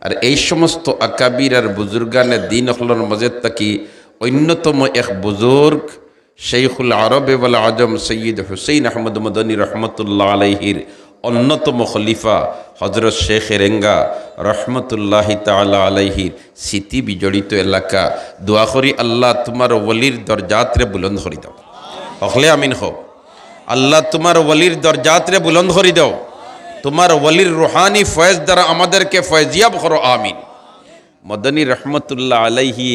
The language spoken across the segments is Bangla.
আর এই সমস্ত আকাবির আর বুজুর্গানে দিন হলর মজেদ তাকি অন্যতম এক বুজুর্গ শেখুল আরব ওয়াল আজম সৈয়দ হুসেইন আহমদ মদনী রহমতুল্লাহ আলাইহির অন্যতম খলিফা হজরত শেখ রেঙ্গা রহমতুল্লাহি তাআলা আলাইহির স্মৃতি বিজড়িত এলাকা। দোয়া করি আল্লাহ তোমার ওলির দরজাতরে বুলন্দ করি দাও। হকলে আমিন হো। আল্লাহ তোমার ওলির দরজাতরে বুলন্দ করি দাও। তোমার ওলির রুহানি ফয়েজ দ্বারা আমাদেরকে ফয়েজিয়াব করো, আমিন। মদনী রহমতুল্লাহ আলাইহি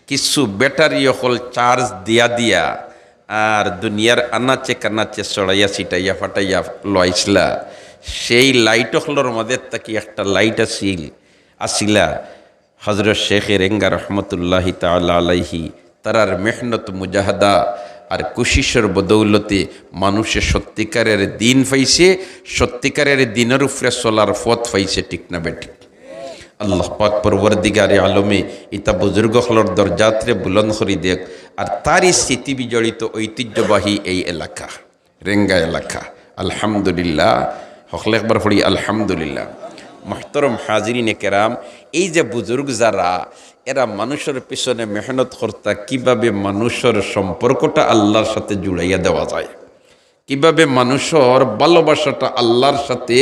কিছু ব্যাটারি হল চার্জ দিয়া দিয়া আর দুনিয়ার আনাচে কানাচে চড়াইয়া ছিটাইয়া ফাটাইয়া লইসলা। সেই লাইট হলর মধ্যে তাকি একটা লাইট আসিলা হজরত শেখ রেঙ্গা রহমতুল্লাহি তাআলা আলাইহি তারার মেহনত মুজাহাদা আর কুশিসের বদৌলতে মানুষে সত্যিকারের দিন পাইছে, সত্যিকারের দিনের উপরে চলার পথ পাইছে, ঠিক না বেঠিক? আল্লাহ পাক পরওয়ারদিগারে আলমে ইতা বুজুর্গ হলর দরজাতরে বুলন্দ করি দেখ। আর তারই স্মৃতি বিজড়িত ঐতিহ্যবাহী এই এলাকা রেঙ্গা এলাকা। আলহামদুলিল্লাহ, হকলে একবার পড়ি আলহামদুলিল্লাহ। মোহতরম হাজিরিনে কেরাম, এই যে বুজুর্গ যারা এরা মানুষের পিছনে মেহনত করতা, কিভাবে মানুষের সম্পর্কটা আল্লাহর সাথে জুড়াইয়া দেওয়া যায়, কিভাবে মানুষের ভালোবাসাটা আল্লাহর সাথে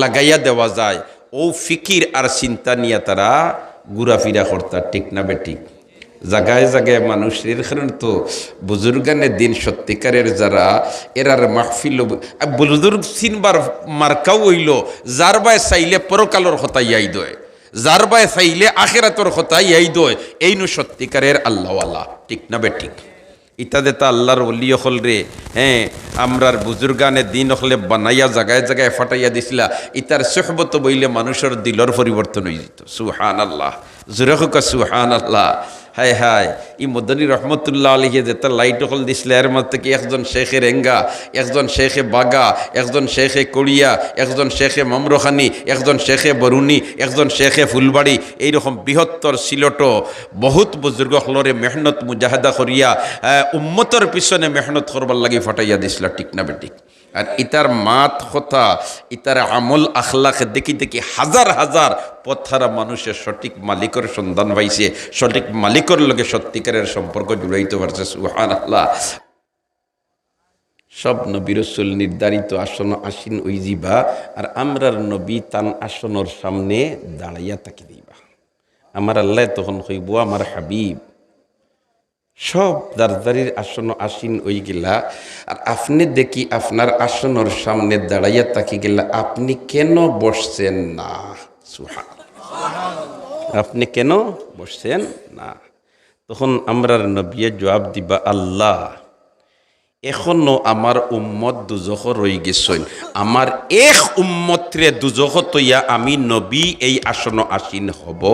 লাগাইয়া দেওয়া যায়, ও ফিকির আর চিন্তা নিয়ে তারা ঘুরাফিরা করতা, ঠিক না বেঠিক? জায়গায় জায়গায় মানুষের কারণ তো বুজুর্গানের দিন সত্যিকারের যারা এরার মাহফিল বুজুর্গ চিনবার মার্কাও হইল যার বায় চাইলে পরকালর কথা ইয়াই দয়, যার বায় চাইলে আখেরাতর কথা ইয়াই দয়, এই নু সত্যিকারের আল্লাহওয়ালা, ঠিক না বেঠিক? ইত্যাদি তা আল্লাহর ওলি হল রে। হ্যাঁ, আমরার বুজুর্গানে দিন হলে বানাইয়া জায়গায় জায়গায় ফাটাইয়া দিছিলা। ইতার সোহবত বইলে মানুষের দিলর পরিবর্তন হয়ে যেত। সুহান আল্লাহ, জোরে হোক সুহান আল্লাহ। হায় হায়, ই মদনী রহমতুল্লাহ আলাইহি যেটা লাইট হল দিছিল এর মধ্যে কি একজন শেখে রেঙ্গা, একজন শেখে বাগা, একজন শেখে কড়িয়া, একজন শেখে মামরখানি, একজন শেখে বরুণী, একজন শেখে ফুলবাড়ি, এইরকম বৃহত্তর সিলট বহুত বুজুর্গ হলরে মেহনত মুজাহাদা করিয়া উম্মতর পিছনে মেহনত করবার লাগি ফাটাইয়া দিছিল, ঠিক না বেঠিক? আর ইতার মাত কথা, ইতার আমল আখলাক দেখি দেখি হাজার হাজার পথহারা মানুষের সঠিক মালিকের সন্ধান পাইছে, সঠিক মালিকের লগে সত্যিকারের সম্পর্ক জুড়াইতে পারছে। সুবহানাল্লাহ। সব নবী রাসূল নির্ধারিত আসন আসীন ওই যাইবা, আর আমরার নবী তান আসনের সামনে দাঁড়াইয়া তাকি দিবা। আমার আল্লাহ তখন কইব, আমার হাবিব সব দারদারির আসন আসীন ওই গেলা, আর আপনি দেখি আপনার আসনের সামনে দাঁড়াইয়া তাকি গেলা, আপনি কেন বসছেন না? সুবহানাল্লাহ, আপনি কেন বসছেন না? তখন আমরার নবী জবাব দিবা, আল্লাহ এখনো আমার উম্মত দুজখ রই গেছেন, আমার এক উম্মতরে দুজখ তৈয়া আমি নবী এই আসন আসীন হব।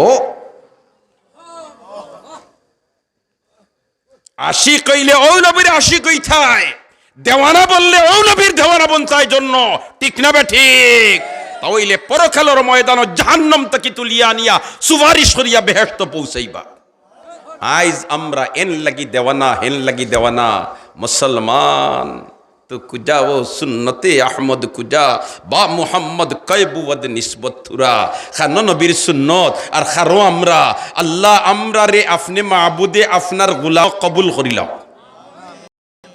আশিক হইলে ও নবীর আশিক হইতায়, দেওয়ানা বললে ও নবীর দেওয়ানা বনতায় জন্য, ঠিক না বেঠিক? তাইলে পরকালের ময়দান জাহান্নাম থেকে তুলিয়া আনিয়া সুপারিশ করিয়া বেহেশত পৌঁছাইবা। আইজ আমরা এন লাগি দেওয়ানা, হেন লাগি দেওয়ানা। মুসলমান তো কুজা ও সুন্নতে আহমদ কুজা বা মুহাম্মদ কয়বুদ নিসবত থুরা খান নবীর সুন্নত আর খারো আমরা আল্লাহ আমরা রে আপনি মাবুদে আপনার গোলাম কবুল করিলাম।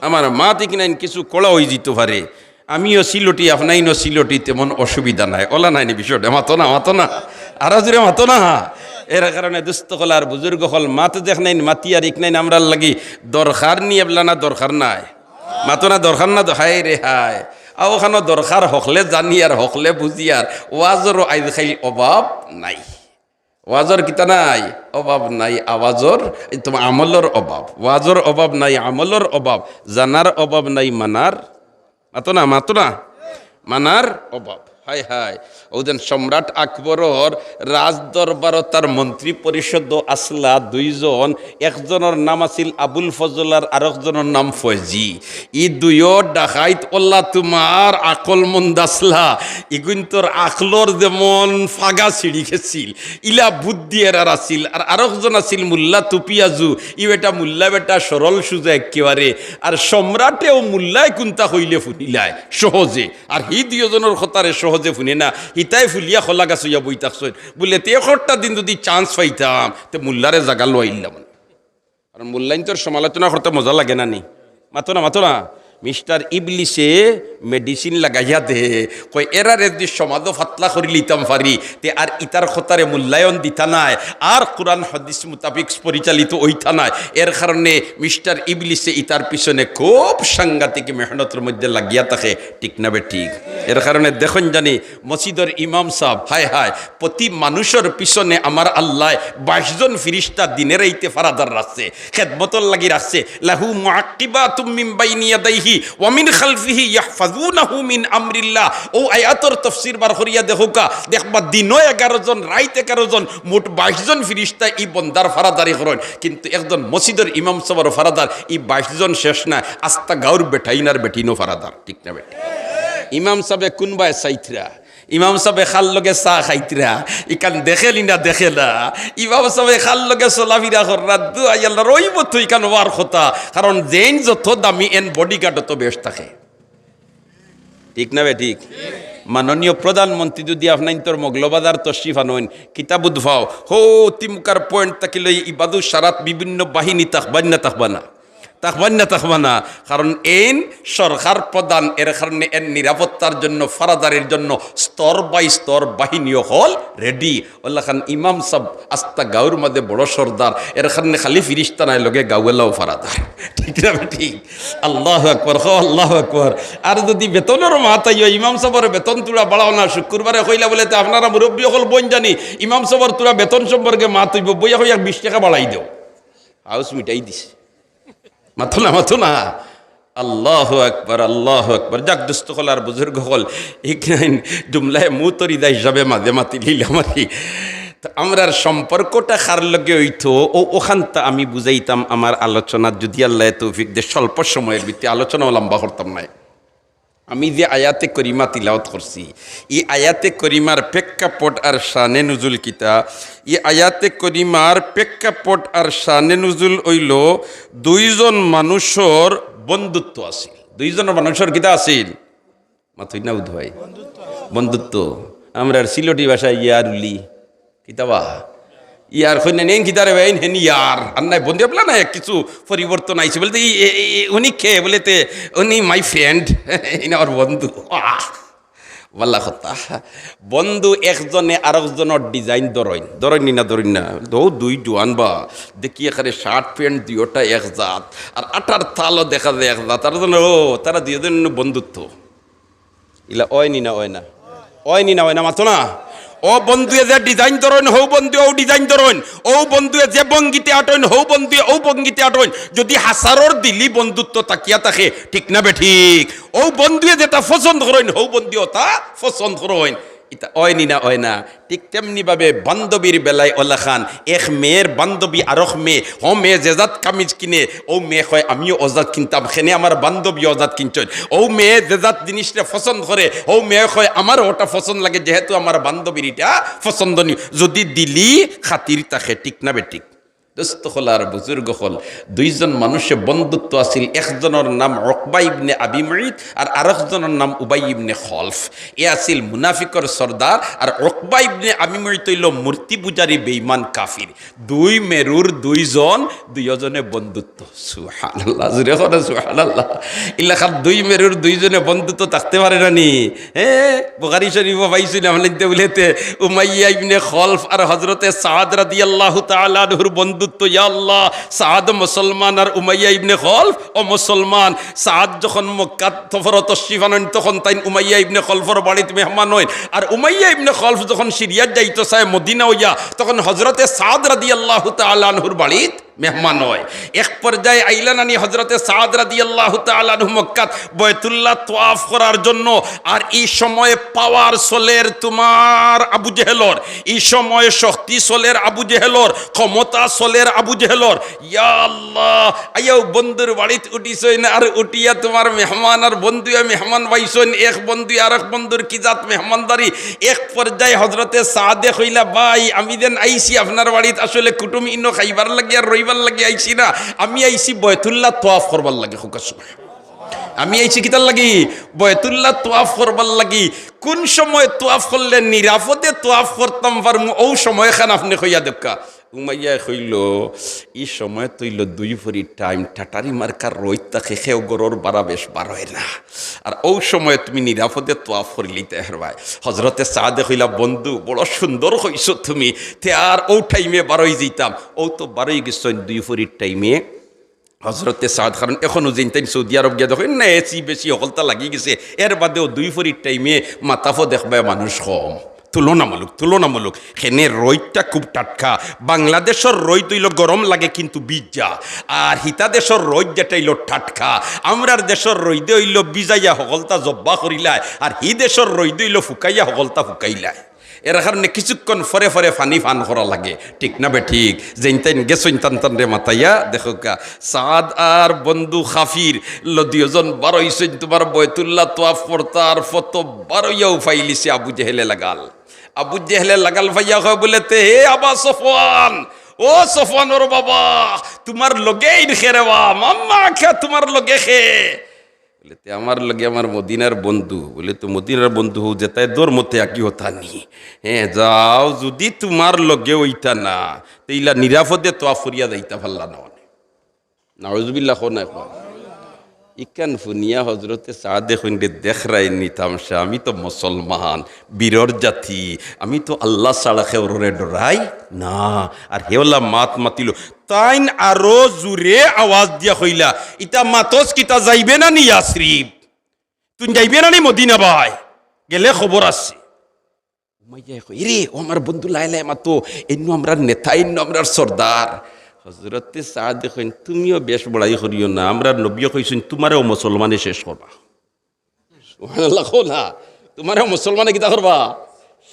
আমার মা ঠিক নাই কিছু কলা হয়ে যেতে পারে, আমিও সিলটি আপনাইও সিলটি, তেমন অসুবিধা নাই, ওলা নাই বিষয়টা। মাতো না আরো জোরে মাতো না। এর কারণে দুস্থ হল আর বুজুর্গ হল মাত দেখ নাই মাতি আর ইক নাই আমরার লাগি দরকার নিয়ে এবলা না দরকার নাই, মাতো না দরকার না। হায় রে হায়, ওখানে দরকার হকলে জানি আর হকলে বুঝি, আর ওয়াজরও আইজ খাই অভাব নাই, ওয়াজর কিতা নাই অভাব নাই, আওয়াজর তোমার আমলর অভাব, ওয়াজর অভাব নাই, আমলর অভাব, জানার অভাব নাই, মানার মাতো না মানার অভাব। হায় হায়, ওদের সম্রাট আকবরর রাজ দরবার তার মন্ত্রী পরিষদ আসলা দুইজন, একজনের নাম আছিল আবুল ফজল আর আরেকজনের নাম ফয়জি। ই দুইও ডাকাইত ওল্লা তোমার আকল মন্দ আসলা, ইগুন তোর আকলর যেমন ফাগা ছিড়ি গেছিল, ইলা বুদ্ধি এরার আছিল। আর আরেকজন আছিল মুল্লা তুপিয়াজু, ই বেটা মুল্লা বেটা সরল সুজা একেবারে, আর সম্রাটেও মুল্লায় কুন্তা হইলে ফুনিলায় সহজে, আর হি দুইজনের কথারে সহজে সহজে ফুনে না হিতাই ফুলিয়া খোলা গাছ হইয়া বই থাকছেন বলে তে একটা দিন যদি চান্স পাইতাম তে মোল্লারে জাগা লইলাম আর মোল্লাইন তোর সমালোচনা করতে মজা লাগে না নি মাতো না মিস্টার ইবলিসে মেডিসিন লাগাইয়া দে কই এরার যদি সমাজও ফাতলা করি লিতাম পারি তে আর ইতার খতারে মূল্যায়ন দিতা নাই আর কোরআন হাদিস মোতাবিক পরিচালিত ওইতা নাই এর কারণে মিস্টার ইবলিসে ইতার পিছনে খুব সাংঘাতিক মেহনতের মধ্যে লাগিয়া থাকে ঠিক না বে ঠিক এর কারণে দেখুন জানি মসজিদের ইমাম সাহেব হায় হায় প্রতি মানুষের পিছনে আমার আল্লাহ 22 জন ফিরিস্তা দিনের এইতে ফারাদার রাখছে খেদমতর লাগি রাখছে লাহু মুআক্কিবাতুম মিন বাইনি ইয়াদাইহি ওয়া মিন খালফিহি ইয়াহফাযুনাহু মিন আমরিল্লাহ ও আয়াতের তাফসীর বার করিয়া দেখোকা দেখবা দিনও 11 জন রাইত 11 জন মোট 22 জন ফিরিস্তা ই বন্দার ফারাদারি করেন কিন্তু একজন মসজিদের ইমাম সাহেবের ফারাদার ই 22 জন শেষ না আস্তা গাউর বেটাইনার বেটিনো ফারাদার ঠিক না বেটি ইমাম সাহেব কোনবায় সাইতরা ইমাম সাহেব খাল লগে চাহ খাইতরা ইকান দেখেলি না দেখে না ইমাম সাহেব খাল লগে চলাফিরা করা দু আল্লাহ রইব তুই ইকান ওয়ার কথা কারণ জেন যত দামি এন বডিগার্ড তো বেশ থাকে ঠিক না বে ঠিক মাননীয় প্রধানমন্ত্রী যদি আপনার তোর মগলবাজার তশরিফ আনইন কিতাব উদ্ভাও হো তিমুকার পয়েন্ট তাকিলে ইবাদু সারাত বিভিন্ন বাহিনী তাকবান না কারণ এন সরকার প্রধান এর কারণে এর নিরাপত্তার জন্য ফারাদারের জন্য স্তর বাই স্তর বাহিনীও হল রেডি ওল্লা খান ইমাম সাহেব আস্তা গাঁর মধ্যে বড় সর্দার এর কারণে খালি ফিরিস্তা নাই লগে গাঁওয়ালাও ফারাদার ঠিক না ঠিক আল্লাহ আকবর আল্লাহ আকবর আর যদি বেতনের মাতাইও ইমাম সাহেবের বেতন তুলা বাড়াও না শুক্রবারে কইলা বলে আপনারা মুরব্বী হল বোন জানি ইমাম সাহেবের তুলা বেতন সম্পর্কে মাতইব বইয়া হইয়া 20 টাকা বাড়াই দেও হাউস মিটাই দিছে মাথো না আল্লাহু আকবার যাক দুস্থ হল আর বুজুর্গ হল ইকরাইন জুমলায় মুতরিদা হিসাবে মাঝে মাতি লিলামারি তো আমরার সম্পর্কটা কার লগে হইতো ওখানটা আমি বুঝাইতাম আমার আলোচনা যদি আল্লাহ তৌফিক দে স্বল্প সময়ের ভিত্তি আলোচনা লম্বা করতাম না আমি যে আয়াতে করিমা তিলাওয়াত করছি এই আয়াতে করিমার প্রেক্ষাপট আর শানে নুজুল কিতা এই আয়াতে করিমার প্রেক্ষাপট আর শানে নুজুল হইল দুইজন মানুষের বন্ধুত্ব আছিল দুইজন মানুষের কিতা আছিল মাথুই না উদ ভাই বন্ধুত্ব আমরা সিলটি ভাষায় ইয়ারুলি কিতাবা ইয়ার কইনা নেন কিতারে ভাই হেন ইয়ার আর নাই বন্ধু আপলা না কিছু পরিবর্তন আইছে বলতে উনি কে বলেতে উনি মাই ফ্রেন্ড ইনি আমার বন্ধু বল্লা কথা বন্ধু একজনে আরেকজনের ডিজাইন ধরইন না দুই জোয়ান বা দেখি এখানে শার্ট প্যান্ট দুইটা এক জাত আর আটার তালও দেখা যায় এক জাত তারা দুইজন বন্ধুত্ব ইলা ওই না মাতো না ও বন্ধুয়ে যে ডিজাইন ধরেন হৌ বন্ধু ও ডিজাইন ধরেন ও বন্ধুয়ে যে ভঙ্গিতে আটইন হৌ বন্ধুয়ে ও ভঙ্গিতে আটইন যদি হাসারর দিলি বন্ধুত্ব তাকিয়া থাকে ঠিক না বে ঠিক ও বন্ধুয়ে যেটা পছন্দ করেন হৌ বন্ধুও তা পছন্দ করেন এটা হয় না ঠিক তেমনি ভাবে বান্ধবীর বেলায় ওলা খান এক মেয়ের বান্ধবী আরক মেয়ে ও মেয়ে জেজাত কামিজ কিনে ও মেয়ে হয় আমিও অজাত কিনতাম খেনে আমার বান্ধবী অজাত কিনছেন ও মেয়ে জেজাত জিনিসটা পছন্দ করে ও মেয়ে হয় আমার ওটা পছন্দ লাগে যেহেতু আমার বান্ধবীর এটা পছন্দনীয় যদি দিলি খাতির তাকে ঠিক না বে ঠিক দোস্ত হল আর বুজুর্গ হল দুইজন মানুষের বন্ধুত্ব আছিল একজনের নাম উকবা ইবনে আবি মুঈত আর আরেকজনের নাম উবাই ইবনে খলফ এ আছিল মুনাফিকর সর্দার আর উকবা ইবনে আবি মুঈত হইল মূর্তি পূজারী বেঈমান কাফির দুই মেরুর দুইজনে বন্ধুত্ব সুবহানাল্লাহ জুরে কথা সুবহানাল্লাহ ইল্লাখান দুই মেরুর দুইজনে বন্ধুত্ব থাকতে পারে না নি বুখারী শরীফ পাইছি না বলতে বলেতে উমাইয়া ইবনে খলফ আর হযরতে সাদ রাদিয়াল্লাহু তাআলা আনহুর বন্ধু ইয়া আল্লাহ সাদ মুসলমান আর উমাইয়া ইবনে খলফ ও মুসলমান সাদ যখন মক্কা সফরে তশরিফ আনেন তখন তাই উমাইয়া ইবনে খলফের বাড়িতে মেহমান হন আর উমাইয়া ইবনে খলফ যখন সিরিয়া যাইতো চায় মদিনা হইয়া তখন হযরতে সাদ রাদিয়াল্লাহু তাআলা আনহুর বাড়িতে মেহমান হয় এক পর্যায়ে আইলান আনি হযরতে সাদ রাদিয়াল্লাহু তাআলা আনহু মক্কাত বাইতুল্লাহ তওয়াফ করার জন্য আর এই সময়ে পাওয়ার চলের তোমার আবু জেহেলর এই সময়ে শক্তি চলের আবু জেহেলর ক্ষমতা চলের আবু জেহেলর ইয়া আল্লাহ আইও বন্ধুর বাড়িতে উঠিছইন আর উঠিয়া তোমার মেহমান আর বন্ধুয়া মেহমান বাইছইন এক বন্ধু আর এক বন্ধুর কি জাত মেহমানদারি এক পর্যায়ে হযরতে সাদে কইলা ভাই আমি দেন আইছি আপনার বাড়িতে আসলে কুটুম ইনো খাইবার লাগি আর লাগে আইছি না আমি আইছি বাইতুল্লাহ তওয়াফ করবার লাগে হুকা সুবহান আমি এইছি কিতার লাগি বয়তুল্লাহ তোয়াফ করবার লাগি। কোন সময় তোয়াফ করলে নিরাপদে তোয়াফ করতাম পারমু ও সময় খান আপনি কইয়া দেখা। উমাইয়া কইল ই সময় তৈল 2 ভরি টাইম টাটারি মার্কার রইত তাকে খেও গরর বাড়া বেশ বার হয় না, আর ও সময় তুমি নিরাপদে তোয়াফ করিলিতে হেরবাই। হজরতে সাদে কইলা বন্ধু বড় সুন্দর হইছো তুমি, তে আর ও টাইমে বারোই যেতাম। ও তো বারোই গেছ 2 ভরির টাইমে। হজরতে সাদ কারণ এখনও যেতেন সৌদি আরব গিয়া দেখেন না এসি বেশি অকলতা লাগি গেছে, এর বাদেও 2 ভরির টাইমে মাতাফো দেখবে মানুষ কম। তুলনামূলক হেনে রইটা খুব টাটকা। বাংলাদেশের রই তৈল গরম লাগে কিন্তু বিজ্জা, আর হিতা দেশের রই যেটা হইল টাটকা। আমরার দেশের রই দে হইল বিজাইয়া সকলতা জব্বা করিলায়, আর হি দেশের রই দে হইল ফুকাইয়া সকলতা ফুকাইলায়। এর কারণে কিছুক্ষণ ফরে ফরে ফানি ফান করা লাগে, ঠিক না বে ঠিক? যেইন গেছইন টান রে মাতাইয়া দেখো কা সাদ আর বন্ধু খাফির দুজন বারোইছেন তোমার বয়তুল্লাহ তোয়াফ করতার ফত বারোইয়াও ফাইলিছে আবু জেহেলে লাগাল। আবু জেহেলে লাগাল ভাইয়া হয় বলে তে হে আবা সফওয়ান, ও সফওয়ান ওর বাবা তোমার লগে ইন খেরেবা মাম্মা খা তোমার লগে খে বলে তে আমার লগে আমার মদিনার বন্ধু। বলে তো মদিনার বন্ধু হো যেতায় দোর মতে একই হতা নি। হ্যাঁ যাও, যদি তোমার লগে ওইটা না তেইলা নিরাপদে তো আফরিয়া যাইতা পারলা না। নাউজুবিল্লাহ না ইকান ফুনিয়া হজরতে সাদে খুঁড়ে দেখরাই নিতামশা আমি তো মুসলমান বীরর জাতি, আমি তো আল্লাহ ছাড়া খেওরে ডরাই না। আর হেওলা মাত মাতিল তাইন আরো জুড়ে আওয়াজ দিয়া হইলা ইতা মাতস কিতা যাইবে না নি ইয়াসরিব, তুই যাইবে না নি মদিনা ভাই, গেলে খবর আছে। রে ও আমার বন্ধু লাই লাই মাতো এন্ন আমরা নেতা, এন্ন আমরা সর্দার। হজরতে সাদ দেখেন তুমিও বেশ বড়াই করিও না, আমরা নবীও কইছেন তোমারও মুসলমানে শেষ করবা। লাগো না তোমারও মুসলমানে কিতা করবা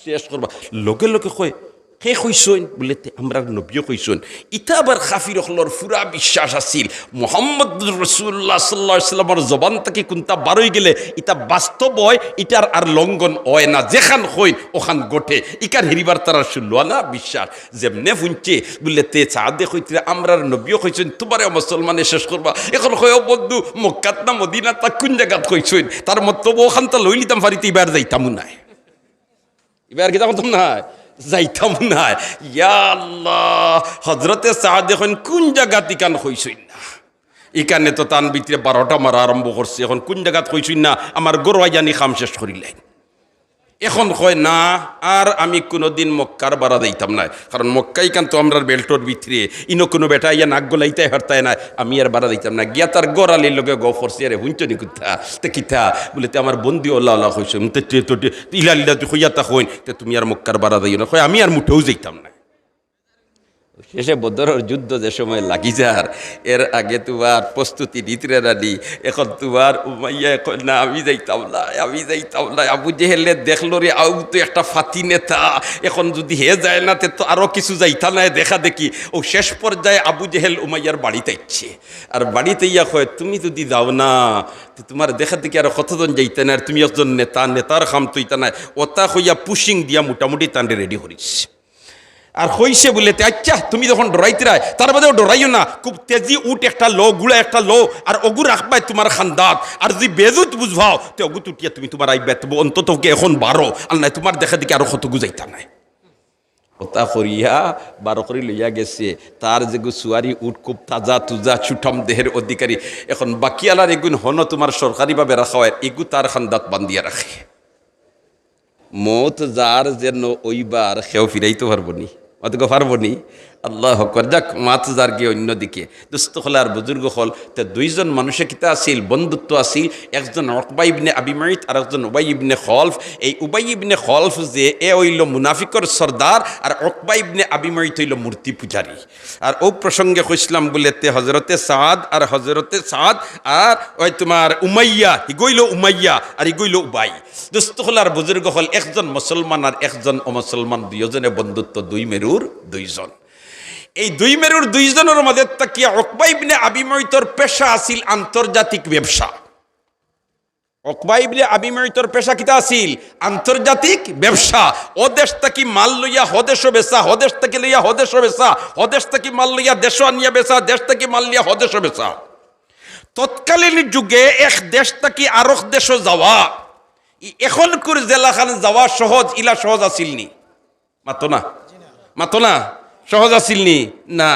শেষ করবা। লগে লগে কয় কে কইসইন বলে আমরা নবীও কইসইন। ইটা আবার খাফির হলর পুরা বিশ্বাস আছিল মোহাম্মদ রাসূলুল্লাহ সাল্লাল্লাহু আলাইহি ওয়াসাল্লামের জবান থেকে কোনটা বারোই গেলে ইটা বাস্তব হয়, ইটার আর লঙ্ঘন হয় না। যেখান হইন ওখান গোটে ইকার হেরিবার তারা শুনলো না বিশ্বাস যেমনে ফুনছে বলে তে চাঁদে কইতে আমরার নবীও কইসইন তোমারও মুসলমানে শেষ করবা। এখন কয় বন্ধু মক্কাত না মদিনা তা কোন জায়গাত কইসইন, তার মতলব ওখান তা লই লিতাম ফারিতে এবার যাইতাম নাই, এবার কিতা করতাম না যাইতাম না। ইয়া আল্লাহ হজরতে সাদ এখন কোন জায়গাত ইকান কইসইন না, ইকানে তো তান ভিতরে 12টা মারা আরম্ভ করছে। এখন কোন জায়গাত কইসইন না আমার গরুয়া জানি খাম শেষ করিলেন। এখন কয় না আর আমি কোনোদিন মক্কার বাড়া দিতাম না, কারণ মক্কাই কান তো আমরা বেল্টর ভিতরে ইনো কোনো বেটা ইয়া নাক গলাইতে হারতায় না, আমি আর বাড়া দিতাম না। গিয়া তার গড়ালির লগে গ ফরছি আরে হুঞ্চনি কুথা তে কিথা বলে তে আমার বন্ধু আল্লাহ আল্লাহ কইছে ইলা লিলা তুই হইয়া তা হইন তে তুমি আর মক্কার বাড়া দিও না। কয় আমি আর মুঠেও যাইতাম না। শেষে বদরের যুদ্ধ যে সময় লাগি যার এর আগে তোমার প্রস্তুতি নিতরে রানি, এখন তোমার উমাইয়া এখন না আমি যাইতাম না, আমি যাইতাম না। আবু জেহেলে দেখলো রে আউ তো একটা ফাতি নেতা, এখন যদি হে যায় না তে তো আরো কিছু যাইতা নাই দেখা দেখি। ও শেষ পর্যায়ে আবু জেহেল উমাইয়ার বাড়িতে ইচ্ছে, আর বাড়িতে ইয়া কয় তুমি যদি যাও না তো তোমার দেখা দেখি আর কতজন যাইতে না, আর তুমি একজন নেতা, নেতার খাম তুইতা নাই ওটা হইয়া পুশিং দিয়া মোটামুটি তান্ডে রেডি করিস। আর হইছে বলে আচ্ছা তুমি যখন ডরাইতে রায় তার বাদেও ডরাইও না, খুব তেজি উঠ একটা লো গুড়া একটা লো আর অগু রাখবাই তোমার খান্দাত, আর যদি বেজুত বুঝবাও তো অগুত উঠিয়া তুমি তোমার আইবে অন্তত এখন 12 আর নাই তোমার দেখা দেখি আরো কত গুজাইতা নাই। ওটা করিয়া 12 করে লইয়া গেছে। তার যে সুয়ারি উঠ খুব তাজা তুজা ছুটম দেহের অধিকারী। এখন বাকিয়ালার এগুন হন তোমার সরকারিভাবে রাখা হয়, এগু তার খান্দাত বান্ধিয়া রাখে। মত যার যেন ওইবার সেও ফিরাইতে পারবো নি, অতকে পারবো নি। আল্লাহ হকর যাক মাত যার গিয়ে অন্যদিকে দুস্থ হল আর বুজুর্গ হল। তে 2 জন মানুষের কিতা আসিল বন্ধুত্ব আসিল, একজন উকবা ইবনে আবি মুইত আর একজন উবাই ইবনে খলফ। এই উবাই ইবনে খলফ যে এ হইল মুনাফিকর সর্দার, আর উকবা ইবনে আবি মুইত হইল মূর্তি পূজারী। আর ও প্রসঙ্গে কইসলাম বলে তে হজরতে সাদ আর ওই তোমার উমাইয়া ইগইল উমাইয়া আর ইগইল উবাই। দুস্থ হল আর বুজুর্গ হল একজন মুসলমান আর একজন অমুসলমান, 2 জনে বন্ধুত্ব, 2 মেরুর 2 জন। এই 2 মেরুর 2 জনের মধ্যে তাকিয়া উকবা ইবনে আবি মুইতর পেশা আছিল আন্তর্জাতিক ব্যবসা। উকবা ইবনে আবি মুইতর পেশা কিতা আছিল আন্তর্জাতিক ব্যবসা। ও দেশ থেকে মাল লইয়া হদেশও বেচা, হদেশ থেকে লইয়া হদেশও বেচা, হদেশ থেকে মাল লইয়া দেশও আনিয়া বেচা, দেশ থেকে মাল লইয়া হদেশও বেচা। তৎকালীন যুগে এক দেশ থাকি আরেক দেশে যাওয়া এখনকার জেলাখান যাওয়া সহজ ইলা সহজ আসিলনি মাতো না সহজ আসিলনি না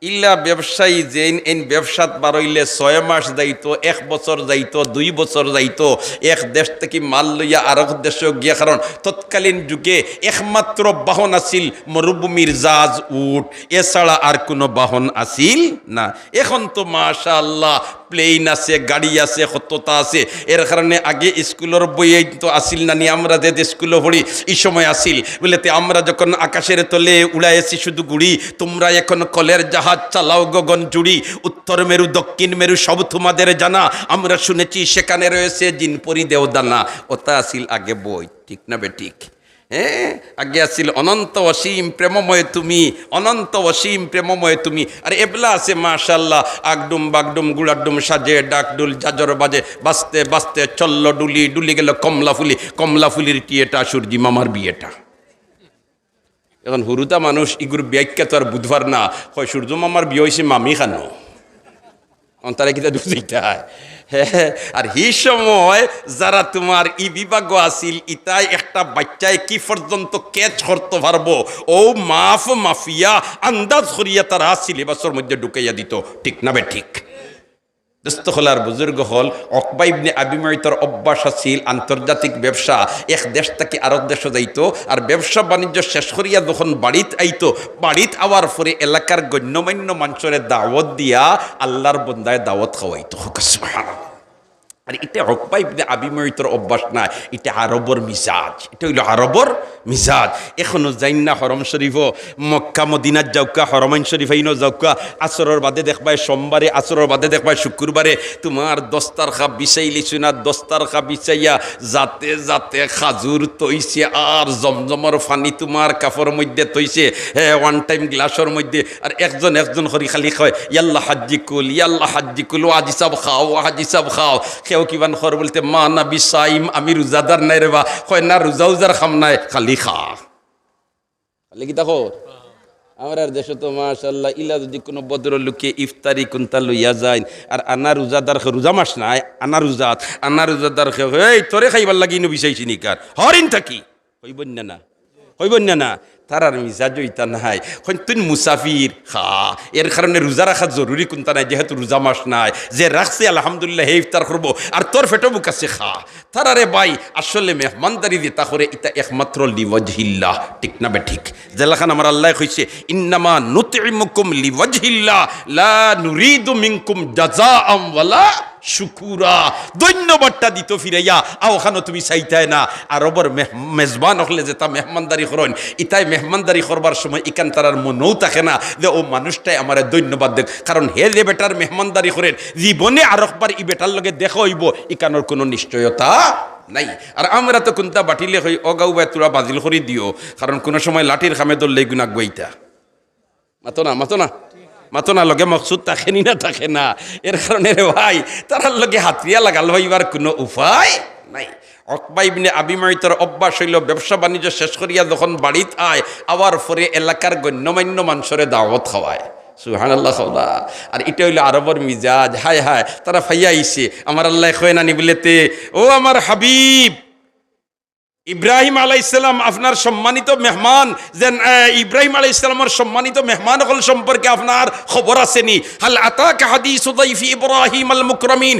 ইল্লা ব্যবসায়ী যে এন ব্যবসাত বারইলে 6 মাস যাইতো 1 বছর যাইতো 2 বছর যাইতো এক দেশ থেকে মাল লইয়া আরেক দেশে গিয়া কারণ তৎকালীন যুগে একমাত্র বাহন আছিল মরুভূমির জাহাজ উট এছাড়া আর কোনো বাহন আছিল না এখন তো মাশাআল্লাহ প্লেন আছে গাড়ি আছে কতটা আছে এর কারণে আগে স্কুলের বইয়ে তো আসিল না নি আমরা যে স্কুলে পড়ি এই সময় আসিল বলেতে আমরা যখন আকাশের তলে উড়াইছি শুধু গুড়ি তোমরা এখন কলের জাহাজ চালাও গগন জুড়ি উত্তর মেরু দক্ষিণ মেরু সব তোমাদের জানা আমরা শুনেছি সেখানে রয়েছে জিনপরি দেওদানা ওটা আসিল আগে বই ঠিক না বে ঠিক হ্যাঁ আগে আসিল অনন্ত অসীম প্রেমময় তুমি অনন্ত অসীম প্রেমময় তুমি আর এবলা আছে মাশাল্লাহ আগডুম বাগডুম গুড়াডুম সাজে ডাকডুল জাজর বাজে বাজতে বাজতে চলল ডুলি ডুলি গেল কমলা ফুলির টিয়েটা সূর্যি মামার বিয়েটা এখন হুরুতা মানুষ ইগুর ব্যাখ্যা তো আর বুধবার না হয় সূর্য মামার বিয়ে হয়েছে মামি খানো তারা কিতা দুইটা হ্যাঁ আর এই সময় যারা তোমার ই বিভাগ আসিল ইতাই একটা বাচ্চায় কি পর্যন্ত ক্যাচ করতে পারবো ও মাফিয়া আন্দাজ করিয়া তারা সিলেবাসের মধ্যে ঢুকাইয়া দিত ঠিক না বে ঠিক দোস্ত হলার বুজুর্গ হল উকবা ইবনে আবি মুয়তার অভ্যাস আছিল আন্তর্জাতিক ব্যবসা এক দেশ থেকে আরেক দেশে যাইতো আর ব্যবসা বাণিজ্য শেষ করিয়া যখন বাড়িত আইতো বাড়িত আওয়ার পরে এলাকার গণ্যমান্য মানুষের দাওয়াত দিয়া আল্লাহর বন্দায় দাওয়াত খাওয়াইতো সুবহানাল্লাহ আর এটা উকবা ইবনে আবি মুয়তার অভ্যাস না এটা আরবর মিজাজ এটা হইল আরবর মিজাজ এখনো যাইন না হরম শরীফ মক্কা মদিনাত যাওকা হরমাইন শরীফ আইনো যাওকা আসরের বাদে দেখবাই সোমবারে আসরের বাদে দেখবাই শুক্রবারে তোমার দস্তার খা বিছাইলি না দস্তার খা বিছাইয়া যাতে যাতে খাজুর তৈছে আর জমজমর ফানি তোমার কাপড়ের মধ্যে তৈছে হ্যাঁ ওয়ান টাইম গ্লাসের মধ্যে আর একজন হরি খালি কয় ইয়াল্লাহ হাজ্জিকুল ও আজি সাব খাও কেউ কিবান খর বলতে মা না বিসাইম আমি রোজাদার নাই রে বা কয় না রোজাউজার খাম নাই খালি খা খালি কি দেখো আমার দেশে তো মাশাআল্লাহ ইলা যদি কোনো বদর লোকে ইফতারি কোনটা লইয়া যায় আর আনা রোজাদার রোজা মাস নাই আনা রোজাদার এই তোরে খাইবার লাগি নো বিষাইছি নিকার হরিন থাকি হইবন না তারার মিজাজ ইতা নাই তুই মুসাফির খা এর কারণে রোজা রাখা জরুরি কোনটা নাই যেহেতু রোজা মাস নাই যে রাখছে আলহামদুলিল্লাহ হে ইফতার করবো আর তোর ফেটো বুক আছে খা তারারে ভাই আসলে মেহমানদারি দিতা করে এটা একমাত্র লিওয়াজহিল্লাহ ঠিক না বে ঠিক জেলাখান আমার আল্লাহ কইছে ইন্নামা নুতইমুকুম লিওয়াজহিল্লাহ লা নুরিদু মিনকুম জাযাআম ওয়ালা শুকুরা ধন্যবাদটা দিত ফিরাইয়া ওখানে তুমি চাইতাই না আরবর মেজবান হলে যে তা মেহমানদারি করেন ইতাই মেহমানদারি করবার সময় ইকান তারার মনেও থাকে না যে ও মানুষটাই আমার ধন্যবাদ দেখ কারণ হে যে বেটার মেহমানদারি করেন জীবনে আরেকবার ই বেটার লগে দেখা হইব ইকানোর কোনো নিশ্চয়তা নাই আর আমরা তো কোনটা বাটিলে হই অগাউ বা তোরা বাজিল করে দিও কারণ কোনো সময় লাঠির খামে দললে গুণা গইতা মাতো না লগে মকসুদ থাকেনি না থাকে না এর কারণে রে ভাই তারার লগে হাতরিয়া লাগাল হইবার কোনো উপায় নাই উকবা ইবনে আবি মুয়তার অভ্যাস হইল ব্যবসা বাণিজ্য শেষ করিয়া যখন বাড়িত আয় আবার পরে এলাকার গণ্যমান্য মানুষের দাওয়াত খাওয়ায় সুবহানাল্লাহ খাওয়া আর এটা হইল আরবর মিজাজ হায় তারা ফাইয়া আইছে আমার আল্লাহ কয় না নিবলেতে ও আমার হাবিব ইব্রাহিম আলাইহিস সালাম আপনার সম্মানিত মেহমান যে ইব্রাহিম আলাইহিস সালামের সম্মানিত মেহমান হল সম্পর্কে আপনার খবর আসেনি হাল আতাকা হাদিসু দাইফি ইব্রাহিম আল মুকরামিন